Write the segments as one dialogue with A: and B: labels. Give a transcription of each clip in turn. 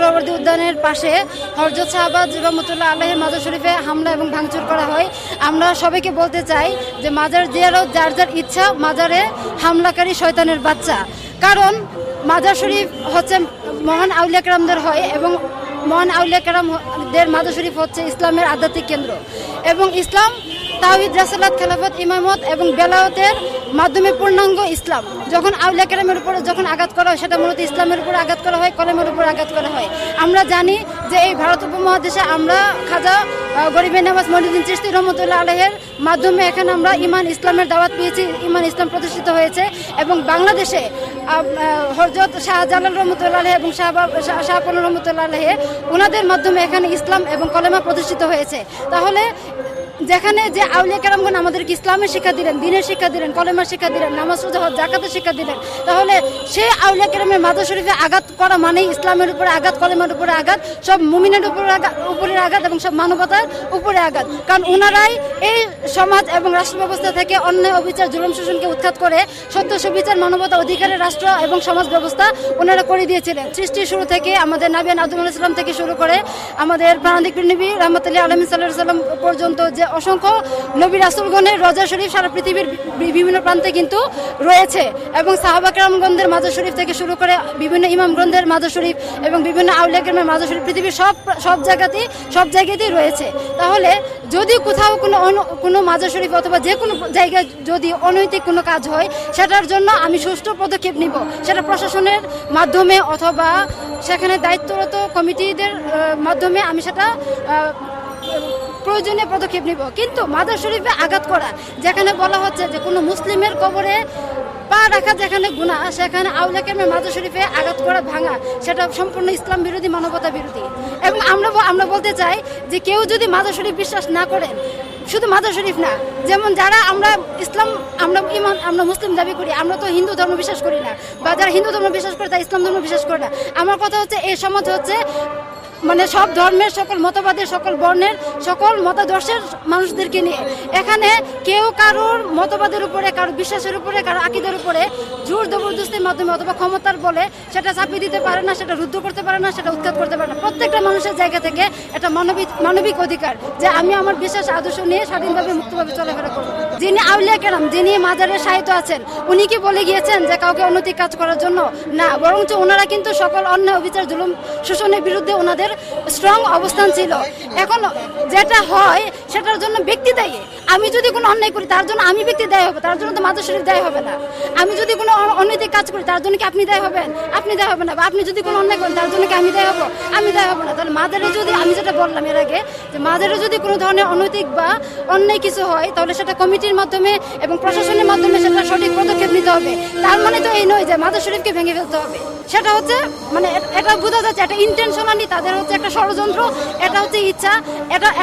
A: সোহরাওয়ার্দী উদ্যানের পাশে হযরত শাহবাজ রহমতুল্লাহ আলাইহির মাজার শরীফে হামলা এবং ভাঙচুর করা হয়। আমরা সবাইকে বলতে চাই যে মাজার জিয়ারত যার যার ইচ্ছা, মাজারে হামলাকারী শয়তানের বাচ্চা। কারণ মাজার শরীফ হচ্ছে মহান আউলিয়া কেরামদের হয় এবং মহান আউলিয়া কেরামদের মাজার শরীফ হচ্ছে ইসলামের আধ্যাত্মিক কেন্দ্র এবং ইসলাম তাওহীদ, রাসালাত, খেলাফত, ইমামত এবং বেলায়েতের মাধ্যমে পূর্ণাঙ্গ ইসলাম। যখন আউলিয়া কেরামের উপরে যখন আঘাত করা হয় সেটা মূলত ইসলামের উপর আঘাত করা হয়, কলেমের উপর আঘাত করা হয়। আমরা জানি যে এই ভারত উপমহাদেশে আমরা খাজা গরিবে নওয়াজ মঈনুদ্দিন চিশতি রহমতুল্লাহ আলাইহির মাধ্যমে এখানে আমরা ইমান ইসলামের দাওয়াত পেয়েছি, ইমান ইসলাম প্রতিষ্ঠিত হয়েছে এবং বাংলাদেশে হযরত শাহজালাল রহমতুল্লাহ আলাইহি এবং শাহপন রহমতুল্লাহ আলাইহি ওনাদের মাধ্যমে এখানে ইসলাম এবং কলেমা প্রতিষ্ঠিত হয়েছে। তাহলে যেখানে যে আউলিয়া কেরামগণ আমাদেরকে ইসলামের শিক্ষা দিলেন, দ্বীনের শিক্ষা দিলেন, কলেমার শিক্ষা দিলেন, নামাজ রোজা হজ যাকাতের শিক্ষা দিলেন, তাহলে সেই আউলিয়া কেরামের মাজার শরীফে আঘাত করা মানেই ইসলামের উপরে আঘাত, কলেমার উপরে আঘাত, সব মুমিনের উপরে আঘাত এবং সব মানবতার উপরে আঘাত। কারণ ওনারাই এই সমাজ এবং রাষ্ট্র ব্যবস্থা থেকে অন্যায়, অবিচার, জুলুম, শোষণকে উৎখাত করে সত্য, সুবিচার, মানবতা, অধিকারের রাষ্ট্র এবং সমাজ ব্যবস্থা ওনারা করে দিয়েছিলেন। সৃষ্টির শুরু থেকে আমাদের নবী আদম আলাইহিস সালাম থেকে শুরু করে আমাদের প্রাণান্তিক নবী রাহমাতুল্লিল আলামিন সাল্লাল্লাহু আলাইহি ওয়াসাল্লাম পর্যন্ত যে অসংখ্য নবী রাসূলগণের রওজা শরীফ সারা পৃথিবীর বিভিন্ন প্রান্তে কিন্তু রয়েছে এবং সাহাবা কেরামগণদের মাজার শরীফ থেকে শুরু করে বিভিন্ন ইমামগণদের মাজার শরীফ এবং বিভিন্ন আউলিয়া কেরামের মাজার শরীফ পৃথিবীর সব জায়গাতেই রয়েছে। তাহলে যদি কোথাও কোনো মাজার শরীফ অথবা যে কোনো জায়গায় যদি অনৈতিক কোনো কাজ হয় সেটার জন্য আমি সুষ্ঠু পদক্ষেপ নিব, সেটা প্রশাসনের মাধ্যমে অথবা সেখানে দায়িত্বরত কমিটিদের মাধ্যমে আমি সেটা প্রয়োজনীয় পদক্ষেপ নিব। কিন্তু মাজার শরীফে আঘাত করা, যেখানে বলা হচ্ছে যে কোনো মুসলিমের কবরে পা রাখা যেখানে গুনাহ, সেখানে আউলিয়া কেরামের মাজার শরীফে আঘাত করা, ভাঙা, সেটা সম্পূর্ণ ইসলাম বিরোধী, মানবতা বিরোধী। এবং আমরা বলতে চাই যে কেউ যদি মাজার শরীফ বিশ্বাস না করেন, শুধু মাজার শরীফ না, যেমন যারা আমরা মুসলিম দাবি করি, আমরা তো হিন্দু ধর্ম বিশ্বাস করি না, বা যারা হিন্দু ধর্ম বিশ্বাস করে তারা ইসলাম ধর্ম বিশ্বাস করে না। আমার কথা হচ্ছে এই সমাজ হচ্ছে মানে সব ধর্মের, সকল মতবাদের, সকল বর্ণের, সকল মতাদর্শের মানুষদেরকে নিয়ে। এখানে কেউ কারোর মতবাদের উপরে, কারোর বিশ্বাসের উপরে, কারোর আকীদার উপরে জোর জবরদস্তির মাধ্যমে অথবা ক্ষমতার বলে সেটা চাপিয়ে দিতে পারে না, সেটা রুদ্ধ করতে পারে না, সেটা উৎখাত করতে পারে না। প্রত্যেকটা মানুষের জায়গা থেকে এটা মানবিক অধিকার যে আমি আমার বিশ্বাস আদর্শ নিয়ে স্বাধীনভাবে, মুক্তভাবে চলাফেরা করব। যিনি আউলিয়া কেরাম, যিনি মাজারের সাহিত্য আছেন, উনি কি বলে গিয়েছেন যে কাউকে অনৈতিক কাজ করার জন্য? না, বরঞ্চ ওনারা কিন্তু সকল অন্যায়, অবিচার, জুলুম, শোষণের বিরুদ্ধে ওনাদের স্ট্রং অবস্থান ছিল। এখন যেটা হয় সেটার জন্য ব্যক্তি দায়ী। আমি যদি কোনো অন্যায় করি তার জন্য আমি ব্যক্তি দায়ী হবে, তার জন্য তো মাজার শরীফ দায়ী হবে না। আমি যদি কোনো অনৈতিক কাজ করি তার জন্য কি আপনি দায়ী হবেন? আপনি দায়ী হবে না। বা আপনি যদি কোনো অন্যায় করেন তার জন্য কি আমি দায়ী হবো? আমি দায়ী হবো না। তাহলে মাজারে যদি, আমি যেটা বললাম এর আগে, যে মাজারে যদি কোনো ধরনের অনৈতিক বা অন্যায় কিছু হয় তাহলে সেটা কমিটির মাধ্যমে এবং প্রশাসনের মাধ্যমে সেটা সঠিক পদক্ষেপ নিতে হবে। তার মানে তো এই নয় যে মাজার শরীফকে ভেঙে ফেলতে হবে। সেটা হচ্ছে মানে এটা বোঝা যাচ্ছে এটা ইন্টেনশনালি তাদের হচ্ছে একটা ষড়যন্ত্র, এটা হচ্ছে ইচ্ছা।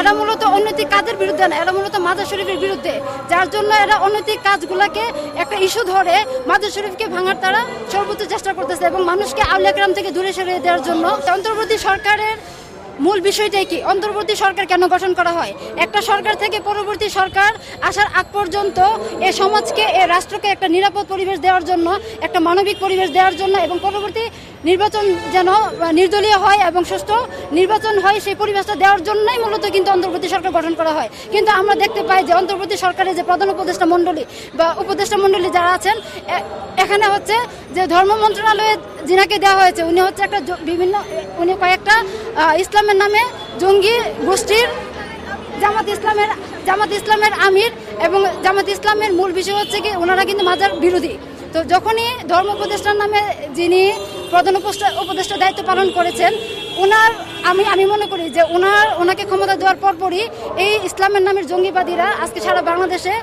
A: এরা মূলত অনৈতিক কাজের বিরুদ্ধে না, এরা মূলত মাজার শরীফের বিরুদ্ধে, যার জন্য এরা অনৈতিক কাজগুলোকে একটা ইস্যু ধরে মাজার শরীফকে ভাঙার তারা সর্বোচ্চ চেষ্টা করতেছে এবং মানুষকে আউলিয়া কেরাম থেকে দূরে সরিয়ে দেওয়ার জন্য। অন্তর্বর্তী সরকারের মূল বিষয়টাই কি? অন্তর্বর্তী সরকার কেন গঠন করা হয়? একটা সরকার থেকে পরবর্তী সরকার আসার আগ পর্যন্ত এই সমাজকে, এই রাষ্ট্রকে একটা নিরাপদ পরিবেশ দেওয়ার জন্য, একটা মানবিক পরিবেশ দেওয়ার জন্য এবং পরবর্তী নির্বাচন যেন নির্দলীয় হয় এবং সুষ্ঠু নির্বাচন হয় সেই পরিবেশটা দেওয়ার জন্যই মূলত কিন্তু অন্তর্বর্তী সরকার গঠন করা হয়। কিন্তু আমরা দেখতে পাই যে অন্তর্বর্তী সরকারের যে প্রধান উপদেষ্টা মণ্ডলী বা উপদেষ্টা মণ্ডলী যারা আছেন, এখানে হচ্ছে যে ধর্ম মন্ত্রণালয়ে যিনাকে দেওয়া হয়েছে উনি হচ্ছে একটা উনি কয়েকটা ইসলামের নামে জঙ্গি গোষ্ঠীর জামাত ইসলামের আমির এবং জামাত ইসলামের মূল বিষয় হচ্ছে কি ওনারা কিন্তু মাজার বিরোধী। তো যখনই ধর্ম উপদেষ্টার নামে যিনি প্রধান উপদেষ্টা দায়িত্ব পালন করেছেন, আমি মনে করি যে ওনাকে ক্ষমতা দেওয়ার পরপরই এই ইসলামের নামের জঙ্গিবাদীরা আজকে সারা বাংলাদেশে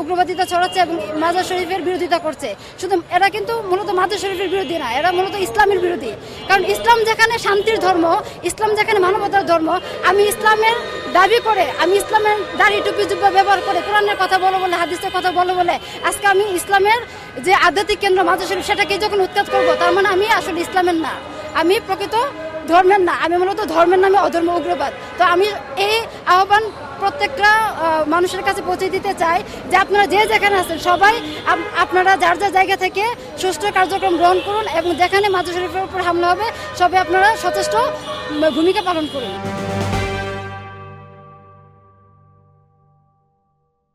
A: উগ্রবাদিতা ছড়াচ্ছে এবং মাজার শরীফের বিরোধিতা করছে। শুধু এরা কিন্তু মূলত মাজার শরীফের বিরোধী না, এরা মূলত ইসলামের বিরোধী। কারণ ইসলাম যেখানে শান্তির ধর্ম, ইসলাম যেখানে মানবতার ধর্ম, আমি ইসলামের দাবি করে, আমি ইসলামের দাড়ি টুপি জুব্বা ব্যবহার করে কোরআনের কথা বলো বলে, হাদিসের কথা বলো বলে আজকে আমি ইসলামের যে আধ্যাত্মিক কেন্দ্র মাজার শরীফ সেটাকে যখন উৎখাত করবো, তার মানে আমি আসলে ইসলামের না, আমি প্রকৃত ধর্মের না, আমি মূলত ধর্মের নামে অধর্ম, উগ্রবাদ। তো আমি এই আহ্বান প্রত্যেকটা মানুষের কাছে পৌঁছে দিতে চাই যে আপনারা যে যেখানে আছেন সবাই আপনারা যার যার জায়গা থেকে সুষ্ঠু কার্যক্রম গ্রহণ করুন এবং যেখানে মাজার শরীফের উপর হামলা হবে সবাই আপনারা সচেষ্ট ভূমিকা পালন করুন।